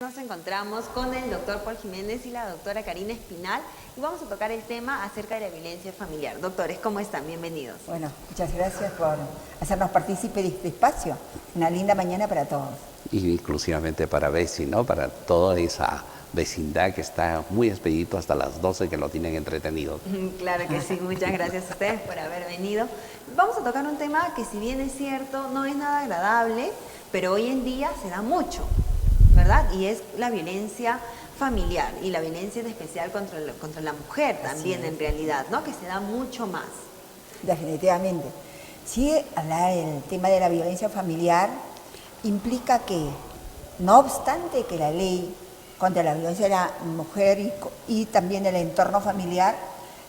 Nos encontramos con el doctor Paul Jiménez y la doctora Karina Espinal y vamos a tocar el tema acerca de la violencia familiar. Doctores, ¿cómo están? Bienvenidos. Bueno, muchas gracias por hacernos partícipe de este espacio. Una linda mañana para todos. Y inclusivamente para Bessie, ¿no? Para toda esa vecindad que está muy expedito hasta las 12 que lo tienen entretenido. Claro que sí, muchas gracias a ustedes por haber venido. Vamos a tocar un tema que, si bien es cierto, no es nada agradable, pero hoy en día se da mucho, ¿verdad? Y es la violencia familiar y la violencia en especial contra la mujer también, en realidad, ¿no? Que se da mucho más. Definitivamente. Sí, hablar del tema de la violencia familiar implica que, no obstante que la ley contra la violencia de la mujer y también del entorno familiar,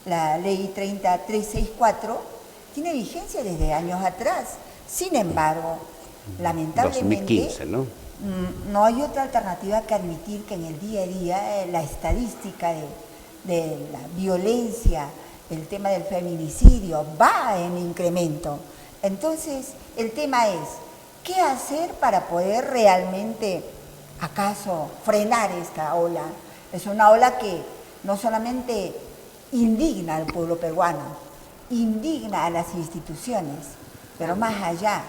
la ley 30364, tiene vigencia desde años atrás. Sin embargo, lamentablemente, 2015, ¿no? No hay otra alternativa que admitir que en el día a día la estadística de la violencia, el tema del feminicidio va en incremento. Entonces, el tema es, ¿qué hacer para poder realmente, acaso, frenar esta ola? Es una ola que no solamente indigna al pueblo peruano, indigna a las instituciones, pero más allá,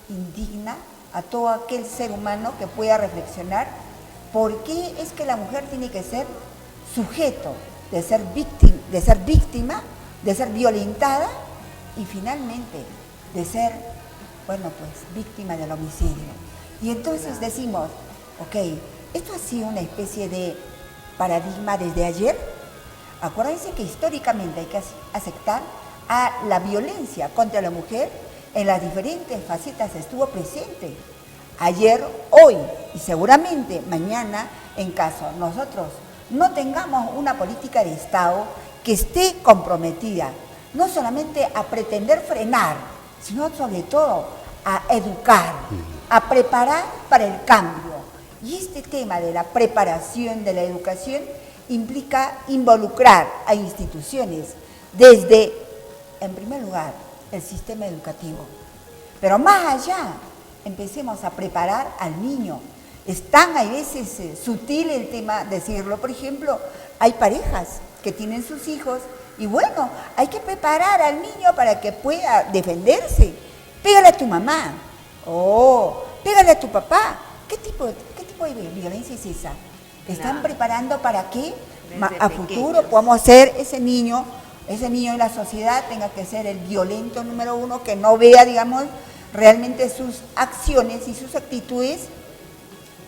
indigna a todo aquel ser humano que pueda reflexionar por qué es que la mujer tiene que ser sujeto de ser víctima, de ser violentada y finalmente de ser, bueno, pues víctima del homicidio. Y entonces decimos, ok, esto ha sido una especie de paradigma desde ayer. Acuérdense que históricamente hay que aceptar a la violencia contra la mujer en las diferentes facetas estuvo presente. Ayer, hoy y seguramente mañana, en caso nosotros no tengamos una política de Estado que esté comprometida no solamente a pretender frenar, sino sobre todo a educar, a preparar para el cambio. Y este tema de la preparación de la educación implica involucrar a instituciones desde, en primer lugar, el sistema educativo. Pero más allá, empecemos a preparar al niño. Es tan a veces sutil el tema decirlo. Por ejemplo, hay parejas que tienen sus hijos y bueno, hay que preparar al niño para que pueda defenderse. Pégale a tu mamá, pégale a tu papá. ¿Qué tipo de violencia es esa? ¿Están preparando para que a futuro podamos ser ese niño en la sociedad tenga que ser el violento número uno, que no vea, digamos, realmente sus acciones y sus actitudes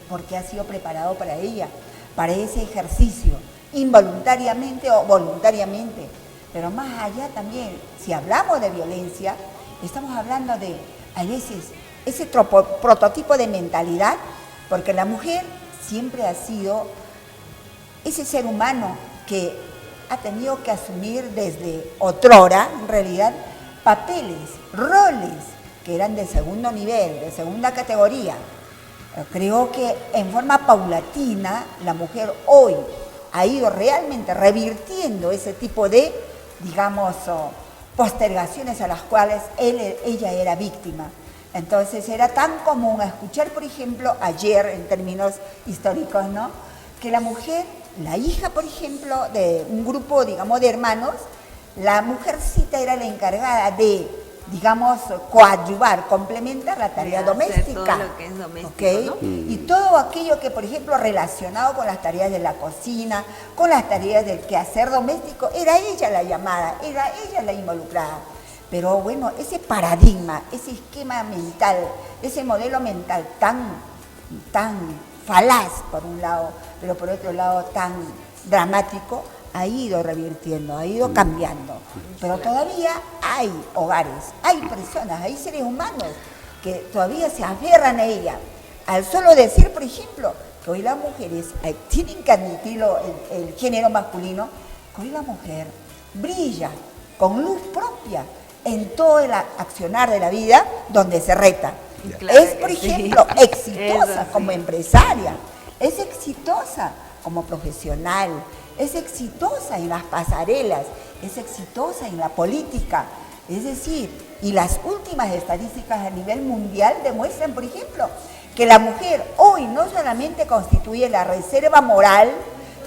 porque ha sido preparado para ella, para ese ejercicio, involuntariamente o voluntariamente? Pero más allá también, si hablamos de violencia, estamos hablando de, a veces, ese prototipo de mentalidad, porque la mujer siempre ha sido ese ser humano que ha tenido que asumir desde otrora, en realidad, papeles, roles que eran de segundo nivel, de segunda categoría. Creo que en forma paulatina la mujer hoy ha ido realmente revirtiendo ese tipo de, digamos, postergaciones a las cuales ella era víctima. Entonces era tan común escuchar, por ejemplo, ayer en términos históricos, ¿no?, que la mujer, la hija, por ejemplo, de un grupo, digamos, de hermanos, la mujercita era la encargada de, digamos, coadyuvar, complementar la tarea doméstica. Todo lo que es doméstico, ¿okay? ¿no? Y todo aquello que, por ejemplo, relacionado con las tareas de la cocina, con las tareas del quehacer doméstico, era ella la llamada, era ella la involucrada. Pero bueno, ese paradigma, ese esquema mental, ese modelo mental tan falaz por un lado, pero por otro lado tan dramático, ha ido revirtiendo, ha ido cambiando. Pero todavía hay hogares, hay personas, hay seres humanos que todavía se aferran a ella. Al solo decir, por ejemplo, que hoy las mujeres tienen que admitirlo, el género masculino, que hoy la mujer brilla con luz propia en todo el accionar de la vida donde se reta. Claro, es, por ejemplo, exitosa sí, como empresaria, es exitosa como profesional, es exitosa en las pasarelas, es exitosa en la política. Es decir, y las últimas estadísticas a nivel mundial demuestran, por ejemplo, que la mujer hoy no solamente constituye la reserva moral,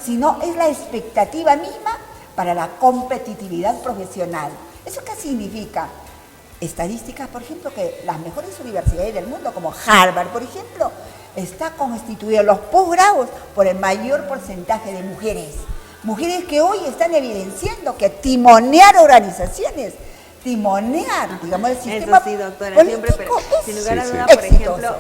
sino es la expectativa misma para la competitividad profesional. ¿Eso qué significa? Estadísticas, por ejemplo, que las mejores universidades del mundo, como Harvard, por ejemplo, está constituido los posgrados por el mayor porcentaje de mujeres. Mujeres que hoy están evidenciando que timonear organizaciones, timonear, digamos, el sistema Eso sí, doctora, político siempre, pero es sin lugar a duda, por exitoso. ejemplo,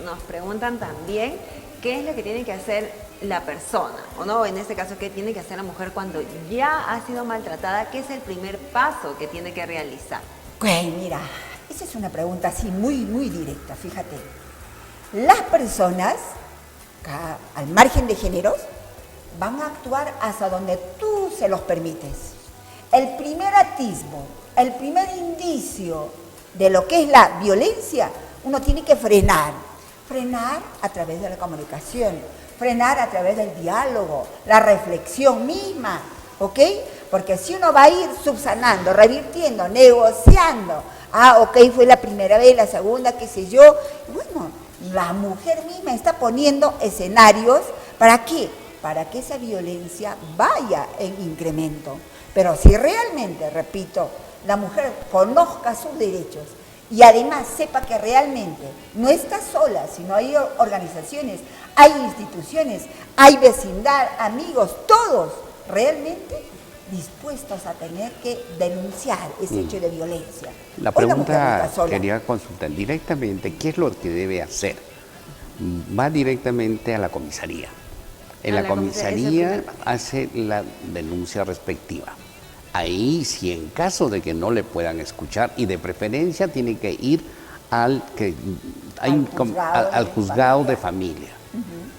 nos preguntan también qué es lo que tiene que hacer la persona, o no, en este caso, qué tiene que hacer la mujer cuando ya ha sido maltratada, qué es el primer paso que tiene que realizar. Pues mira, esa es una pregunta así muy directa, fíjate. Las personas, al margen de géneros, van a actuar hasta donde tú se los permites. El primer atisbo, el primer indicio de lo que es la violencia, uno tiene que frenar. Frenar a través de la comunicación, frenar a través del diálogo, la reflexión misma, ¿ok? Porque si uno va a ir subsanando, revirtiendo, negociando, ok, fue la primera vez, la segunda, qué sé yo, bueno, la mujer misma está poniendo escenarios, ¿para qué? Para que esa violencia vaya en incremento. Pero si realmente, repito, la mujer conozca sus derechos y además sepa que realmente no está sola, sino hay organizaciones, hay instituciones, hay vecindad, amigos, todos realmente dispuestos a tener que denunciar ese hecho de violencia. La pregunta quería consultar directamente, ¿qué es lo que debe hacer? Va directamente a la comisaría. En la comisaría hace la denuncia respectiva. Ahí, si en caso de que no le puedan escuchar, y de preferencia tiene que ir al juzgado de familia,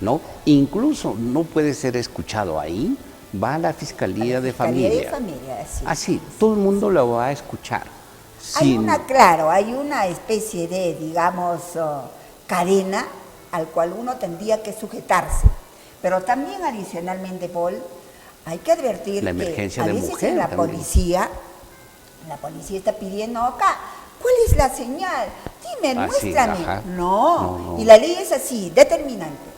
¿no? Incluso no puede ser escuchado ahí, va a la Fiscalía de Familia. Así, todo el mundo lo va a escuchar. Hay una especie de, digamos, cadena al cual uno tendría que sujetarse. Pero también adicionalmente, Paul, hay que advertir la emergencia que a de veces mujer en la también. policía está pidiendo acá, ¿cuál es la señal? Dime, muéstrame. No. Y la ley es así, determinante.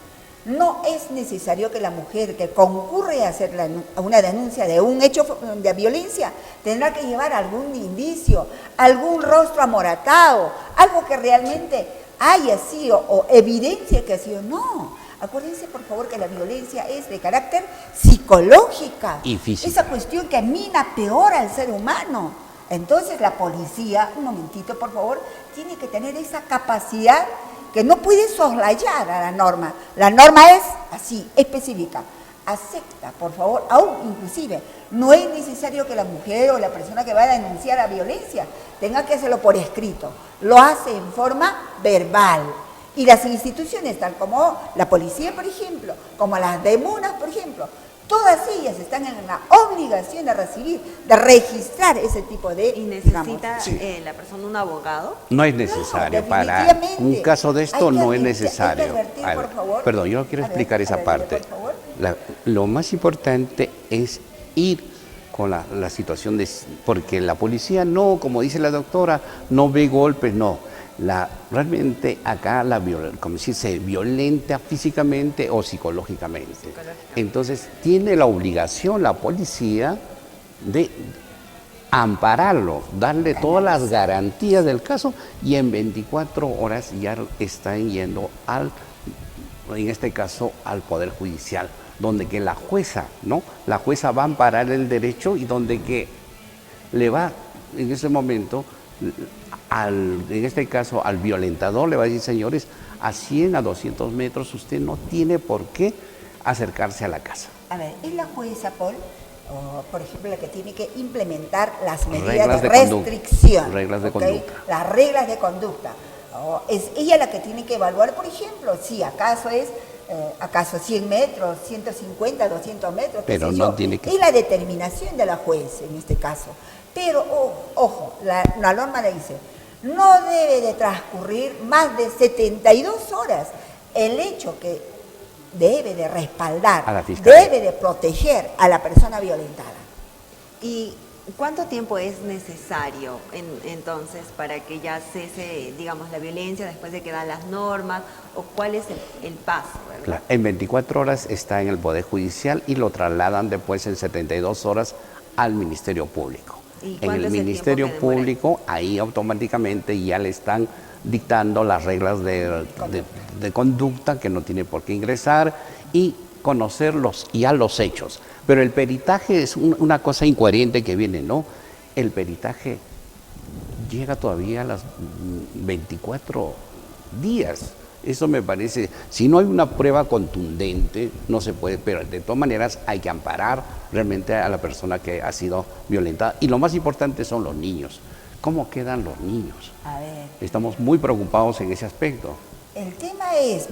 No es necesario que la mujer que concurre a hacer una denuncia de un hecho de violencia tendrá que llevar algún indicio, algún rostro amoratado, algo que realmente haya sido o evidencia que ha sido. No. Acuérdense, por favor, que la violencia es de carácter psicológica. Y física. Esa cuestión que mina peor al ser humano. Entonces la policía, un momentito, por favor, tiene que tener esa capacidad que no puede soslayar a la norma. La norma es así, específica. Acepta, por favor, aún inclusive, no es necesario que la mujer o la persona que va a denunciar la violencia tenga que hacerlo por escrito. Lo hace en forma verbal. Y las instituciones, tal como la policía, por ejemplo, como las demunas, por ejemplo, todas ellas están en la obligación de recibir, de registrar ese tipo de... ¿Y necesita la persona un abogado? No es necesario, no, para un caso de esto no es necesario. Por favor. Perdón, yo no quiero explicar esa parte. Lo más importante es ir con la situación de... Porque la policía no, como dice la doctora, no ve golpes, no. Realmente acá como se violenta físicamente o psicológicamente. Entonces tiene la obligación la policía de ampararlo, darle todas las garantías del caso y en 24 horas ya están yendo en este caso al Poder Judicial, donde que la jueza, ¿no? La jueza va a amparar el derecho y donde que le va en ese momento en este caso al violentador le va a decir, señores, a 100 a 200 metros usted no tiene por qué acercarse a la casa. A ver, es la jueza, Paul, por ejemplo, la que tiene que implementar las medidas de restricción. Reglas de conducta. Las reglas de conducta. Es ella la que tiene que evaluar, por ejemplo, si acaso 100 metros, 150, 200 metros, pero no tiene que... Es la determinación de la juez en este caso. Pero, ojo, la norma le dice, no debe de transcurrir más de 72 horas. El hecho que debe de respaldar, debe de proteger a la persona violentada. Y ¿Cuánto tiempo es necesario entonces para que ya cese, digamos, la violencia después de que dan las normas? ¿O cuál es el paso, verdad? Claro, en 24 horas está en el Poder Judicial y lo trasladan después en 72 horas al Ministerio Público. ¿Y En cuánto el es el Ministerio tiempo que demora? Público, ahí automáticamente ya le están dictando las reglas de conducta que no tiene por qué ingresar y conocer ya los hechos. Pero el peritaje es una cosa incoherente que viene, ¿no? El peritaje llega todavía a las 24 días. Eso me parece, si no hay una prueba contundente, no se puede, pero de todas maneras hay que amparar realmente a la persona que ha sido violentada. Y lo más importante son los niños. ¿Cómo quedan los niños? A ver, Estamos muy preocupados en ese aspecto. el tema es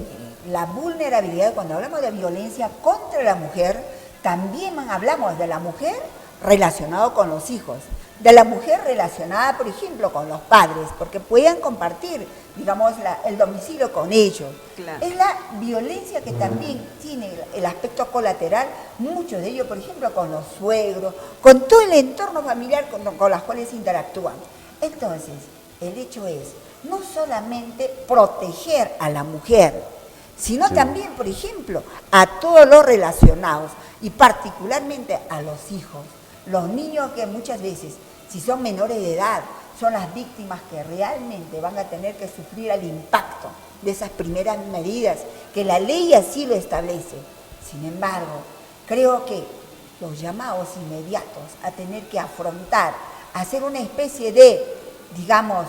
la vulnerabilidad. Cuando hablamos de violencia contra la mujer, también hablamos de la mujer relacionado con los hijos, de la mujer relacionada, por ejemplo, con los padres, porque puedan compartir, digamos, el domicilio con ellos. Claro. Es la violencia que también tiene el aspecto colateral, muchos de ellos, por ejemplo, con los suegros, con todo el entorno familiar con los cuales interactúan. Entonces, el hecho es no solamente proteger a la mujer, sino también, por ejemplo, a todos los relacionados y particularmente a los hijos, los niños que muchas veces, si son menores de edad, son las víctimas que realmente van a tener que sufrir el impacto de esas primeras medidas, que la ley así lo establece. Sin embargo, creo que los llamados inmediatos a tener que afrontar, hacer una especie de, digamos,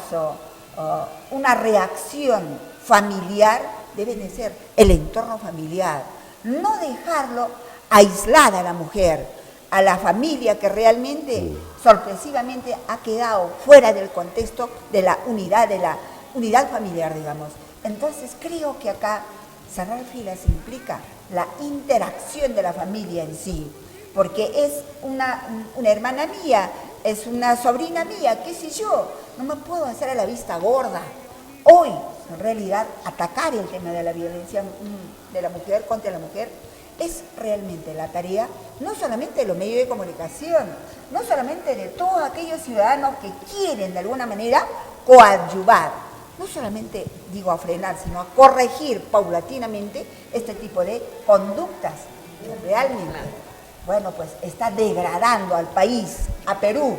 una reacción familiar, debe de ser el entorno familiar. No dejarlo aislada a la mujer, a la familia que realmente, sorpresivamente, ha quedado fuera del contexto de la unidad familiar, digamos. Entonces, creo que acá cerrar filas implica la interacción de la familia en sí, porque es una hermana mía, es una sobrina mía, qué sé yo, no me puedo hacer a la vista gorda. Hoy, en realidad, atacar el tema de la violencia de la mujer contra la mujer es realmente la tarea, no solamente de los medios de comunicación, no solamente de todos aquellos ciudadanos que quieren de alguna manera coadyuvar, no solamente digo a frenar, sino a corregir paulatinamente este tipo de conductas que realmente, bueno, pues está degradando al país, a Perú.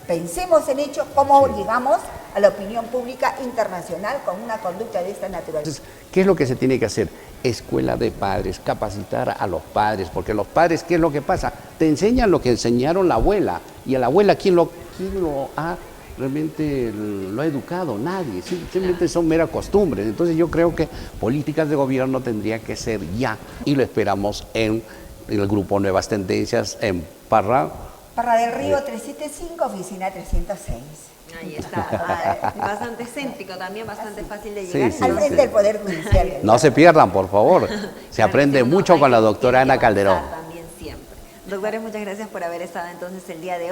Pensemos en ello, cómo llegamos a la opinión pública internacional con una conducta de esta naturaleza. Entonces, ¿qué es lo que se tiene que hacer? Escuela de padres, capacitar a los padres, porque los padres, ¿qué es lo que pasa? Te enseñan lo que enseñaron la abuela, y a la abuela, ¿quién lo ha realmente lo ha educado? Nadie, simplemente son meras costumbres. Entonces yo creo que políticas de gobierno tendría que ser ya, y lo esperamos en el grupo Nuevas Tendencias en Parra del Río 375, oficina 306. Ahí está, bastante céntrico también, bastante fácil de llegar. Sí, Al frente del Poder Judicial. No se pierdan, por favor. Se aprende mucho con la doctora Ana Calderón. También siempre. Doctores, muchas gracias por haber estado entonces el día de hoy.